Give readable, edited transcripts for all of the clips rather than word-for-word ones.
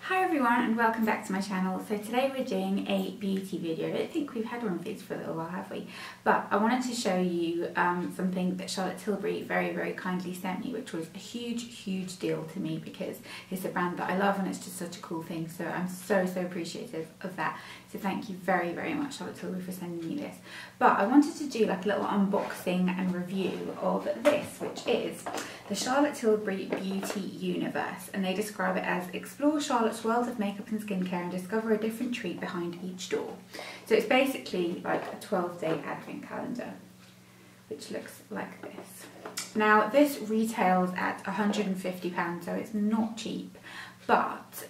Hi everyone and welcome back to my channel. So today we're doing a beauty video. I don't think we've had one of these for a little while, have we? But I wanted to show you something that Charlotte Tilbury very kindly sent me, which was a huge deal to me because it's a brand that I love and it's just such a cool thing. So I'm so appreciative of that. So thank you very much, Charlotte Tilbury, for sending me this. But I wanted to do like a little unboxing and review of this, which is the Charlotte Tilbury Beauty Universe, and they describe it as explore Charlotte's world of makeup and skincare and discover a different treat behind each door. So it's basically like a 12-day advent calendar, which looks like this. Now this retails at £150, so it's not cheap, but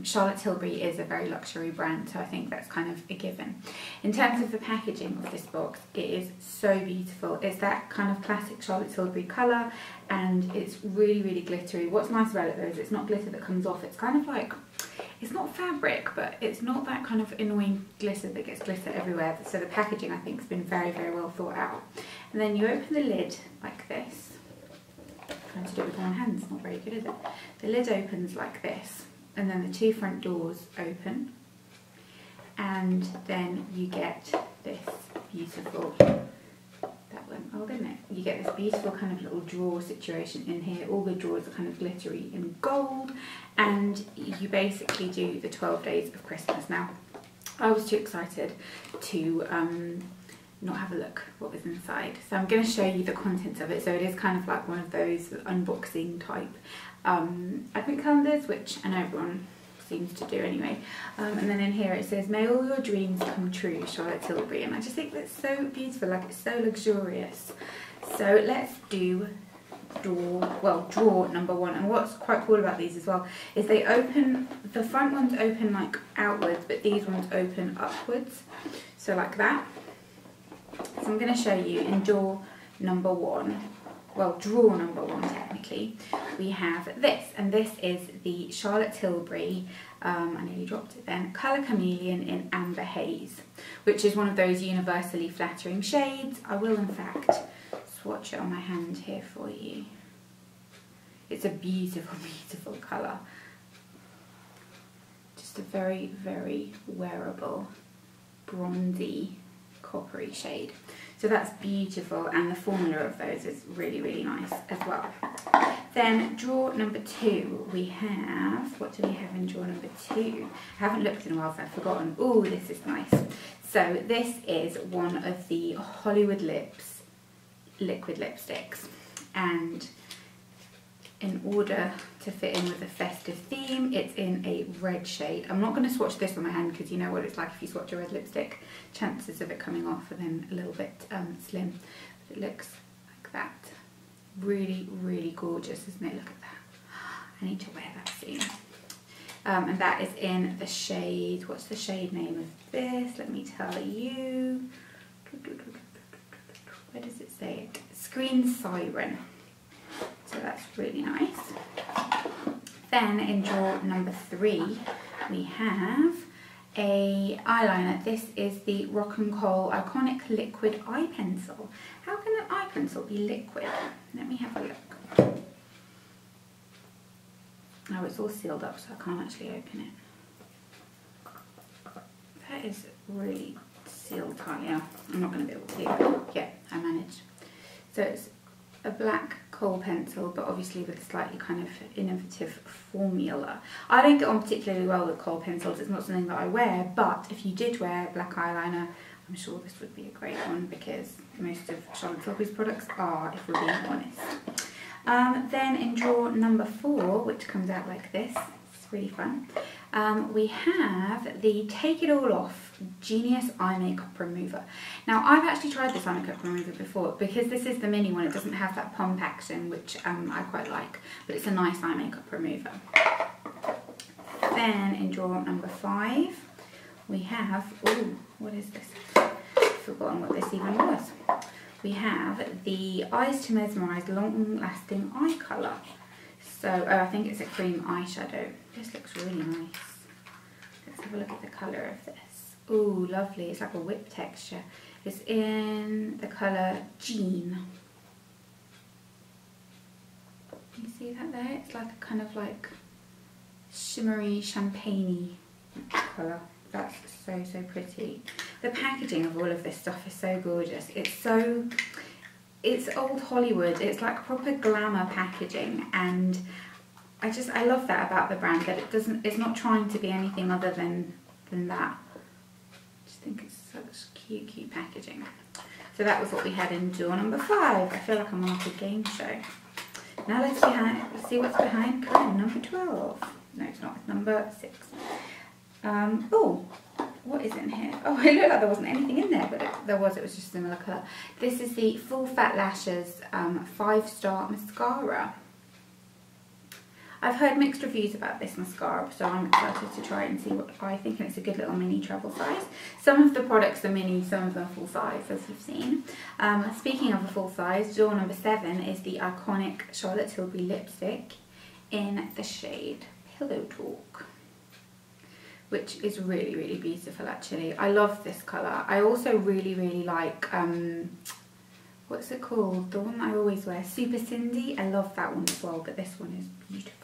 Charlotte Tilbury is a very luxury brand, so I think that's kind of a given. In terms of the packaging of this box, it is so beautiful. It's that kind of classic Charlotte Tilbury colour, and it's really glittery. What's nice about it though is it's not glitter that comes off. It's kind of like, it's not fabric, but it's not that kind of annoying glitter that gets glitter everywhere. So the packaging, I think, has been very well thought out. And then you open the lid like this. Trying to do it with one hand, it's not very good, is it? The lid opens like this, and then the two front doors open, and then you get this beautiful, that went well, didn't it? You get this beautiful kind of little drawer situation in here. All the drawers are kind of glittery in gold, and you basically do the 12 days of Christmas. Now, I was too excited to not have a look what was inside, so I'm going to show you the contents of it. So it is kind of like one of those unboxing type advent calendars, which I know everyone seems to do anyway. And then in here it says, "May all your dreams come true, Charlotte Tilbury," and I just think that's so beautiful, like it's so luxurious. So let's do drawer number one. And what's quite cool about these as well is they open, the front ones open like outwards, but these ones open upwards, so like that. So I'm going to show you in drawer number one, well, drawer number one technically, we have this, and this is the Charlotte Tilbury, I nearly dropped it then, Colour Chameleon in Amber Haze, which is one of those universally flattering shades. I will in fact swatch it on my hand here for you. It's a beautiful colour. Just a very wearable, bronzy, coppery shade. So that's beautiful, and the formula of those is really nice as well. Then drawer number two, we have, what do we have in drawer number two? I haven't looked in a while, so I've forgotten. Oh, this is nice. So this is one of the Hollywood Lips liquid lipsticks, and in order to fit in with a festive theme, it's in a red shade. I'm not going to swatch this on my hand because you know what it's like if you swatch a red lipstick, chances of it coming off are then a little bit slim. But it looks like that. Really gorgeous, isn't it? Look at that. I need to wear that soon. And that is in the shade, what's the shade name of this? Let me tell you. Where does it say it? Screen Siren. So that's really nice. Then in drawer number three, we have a eyeliner. This is the Rock and Kohl Iconic Liquid Eye Pencil. How can an eye pencil be liquid? Let me have a look. Oh, it's all sealed up, so I can't actually open it. That is really sealed tight. Yeah, I'm not going to be able to. Yeah, I managed. So it's a black kohl pencil, but obviously with a slightly kind of innovative formula. I don't get on particularly well with kohl pencils. It's not something that I wear, but if you did wear black eyeliner, I'm sure this would be a great one because most of Charlotte Tilbury's products are, if we're being honest. Then in drawer number four, which comes out like this, it's really fun, we have the Take It All Off Genius Eye Makeup Remover. Now I've actually tried this eye makeup remover before because this is the mini one. It doesn't have that pump action, which I quite like, but it's a nice eye makeup remover. Then in drawer number five, we have, oh, what is this? I've forgotten what this even was. We have the Eyes To Mesmerize Long Lasting Eye Colour. So, I think it's a cream eyeshadow. This looks really nice. Let's have a look at the colour of this. Oh, lovely. It's like a whip texture. It's in the colour Jean. You see that there? It's like a kind of like shimmery champagne colour. That's so, so pretty. The packaging of all of this stuff is so gorgeous. It's old Hollywood. It's like proper glamour packaging, and I love that about the brand, that it's not trying to be anything other than that. I just think it's such cute packaging. So that was what we had in door number 5. I feel like I'm on like a game show. Now let's see what's behind curtain number 12. No, it's not. It's number 6. Oh, what is in here? Oh, it looked like there wasn't anything in there, but there was. It was just a similar colour. This is the Full Fat Lashes 5-star mascara. I've heard mixed reviews about this mascara, so I'm excited to try it and see what I think, and it's a good little mini travel size. Some of the products are mini, some of them are full size, as you've seen. Speaking of a full size, door number 7 is the iconic Charlotte Tilbury lipstick in the shade Pillow Talk, which is really, really beautiful actually. I love this colour. I also really, really like, what's it called? The one that I always wear, Super Cindy. I love that one as well, but this one is beautiful.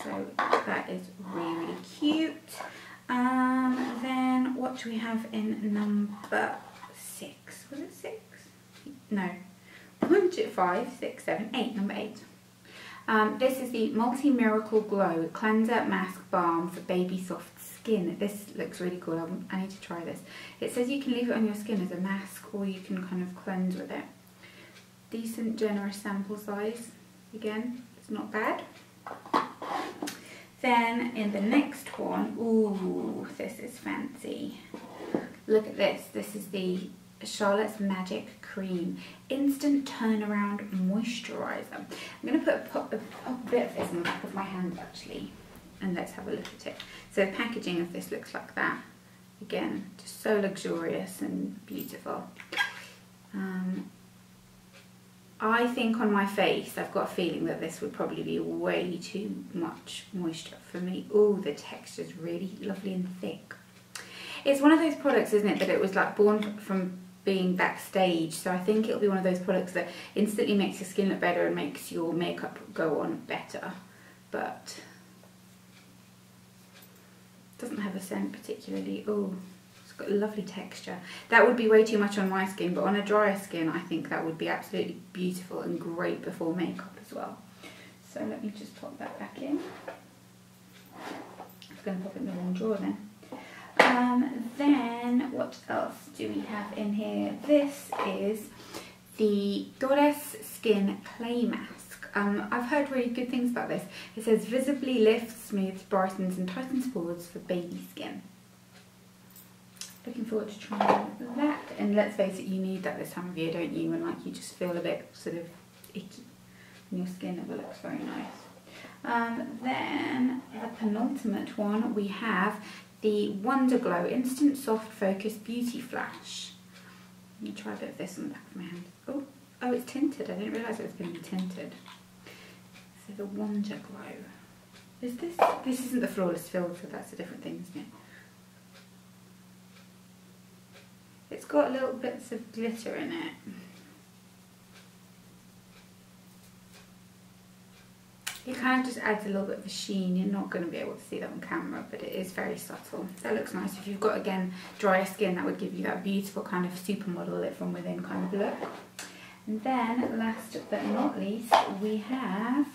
So that is really, really cute. Then what do we have in number 6? Was it 6? No. 1, 2, 5, 6, 7, 8. Number 8. This is the Multi-Miracle Glow Cleanser Mask Balm for Baby Soft Skin. This looks really cool. I need to try this. It says you can leave it on your skin as a mask, or you can kind of cleanse with it. Decent, generous sample size. Again, it's not bad. Then in the next one, ooh, this is fancy. Look at this. This is the Charlotte's Magic Cream Instant Turnaround Moisturizer. I'm going to put a bit of this in the back of my hand actually, and let's have a look at it. So the packaging of this looks like that. Again, just so luxurious and beautiful. I think on my face, I've got a feeling that this would probably be way too much moisture for me. Oh, the texture's really lovely and thick. It's one of those products, isn't it, that it was like born from being backstage, so I think it'll be one of those products that instantly makes your skin look better and makes your makeup go on better, but doesn't have a scent particularly. Oh, it's got a lovely texture. That would be way too much on my skin, but on a drier skin I think that would be absolutely beautiful and great before makeup as well. So let me just pop that back in. I'm going to pop it in the wrong drawer then. Then what else do we have in here? This is the Goddess Skin Clay Mask. I've heard really good things about this. It says visibly lifts, smooths, brightens and tightens pores for baby skin. Looking forward to trying that. And let's face it, you need that this time of year, don't you? When like you just feel a bit sort of icky and your skin never looks very nice. Then the penultimate one, we have the Wonder Glow Instant Soft Focus Beauty Flash. Let me try a bit of this on the back of my hand. Oh, it's tinted. I didn't realise it was going to be tinted. So the Wonder Glow. Is this? This isn't the Flawless Filter. That's a different thing, isn't it? It's got little bits of glitter in it. It kind of just adds a little bit of a sheen. You're not going to be able to see that on camera, but it is very subtle. That looks nice. If you've got, again, drier skin, that would give you that beautiful kind of supermodel lit from within kind of look. And then, last but not least, we have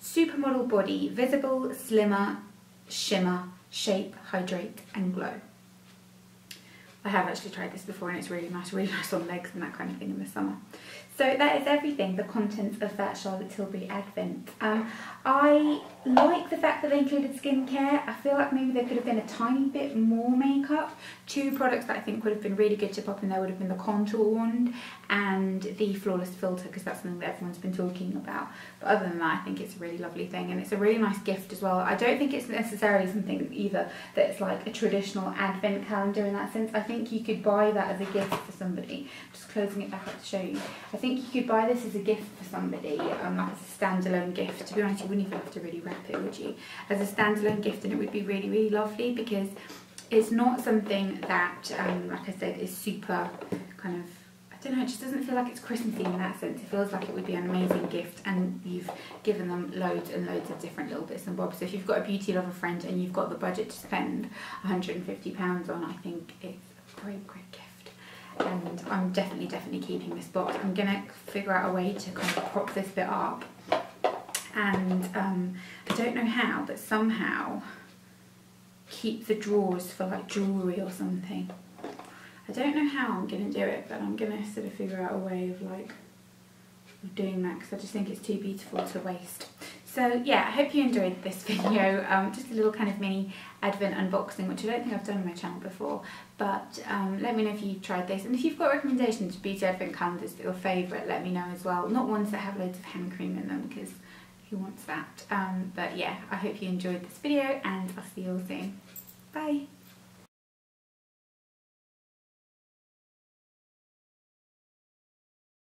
Supermodel Body Visible, Slimmer, Shimmer, Shape, Hydrate and Glow. I have actually tried this before and it's really nice on legs and that kind of thing in the summer. So that is everything, the contents of that Charlotte Tilbury Advent. I like the fact that they included skincare. I feel like maybe there could have been a tiny bit more makeup. 2 products that I think would have been really good to pop in there would have been the Contour Wand and the Flawless Filter, because that's something that everyone's been talking about. But other than that, I think it's a really lovely thing and it's a really nice gift as well. I don't think it's necessarily something either that's like a traditional Advent calendar in that sense. I think you could buy that as a gift for somebody. Just closing it back up to show you. I think you could buy this as a gift for somebody, like as a standalone gift. To be honest, you wouldn't even have to really wrap it, would you? As a standalone gift, and it would be really, really lovely because it's not something that, like I said, is super kind of, I don't know, it just doesn't feel like it's Christmassy in that sense. It feels like it would be an amazing gift, and you've given them loads and loads of different little bits and bobs. So if you've got a beauty lover friend and you've got the budget to spend £150 on, I think it's a great, great gift. And I'm definitely keeping this box. I'm going to figure out a way to kind of prop this bit up. And I don't know how, but somehow keep the drawers for like jewellery or something. I don't know how I'm going to do it, but I'm going to sort of figure out a way of like doing that, because I just think it's too beautiful to waste. So yeah, I hope you enjoyed this video, just a little kind of mini advent unboxing, which I don't think I've done on my channel before, but let me know if you've tried this, and if you've got recommendations for beauty advent calendars that are your favourite, let me know as well. Not ones that have loads of hand cream in them, because who wants that? But yeah, I hope you enjoyed this video, and I'll see you all soon. Bye!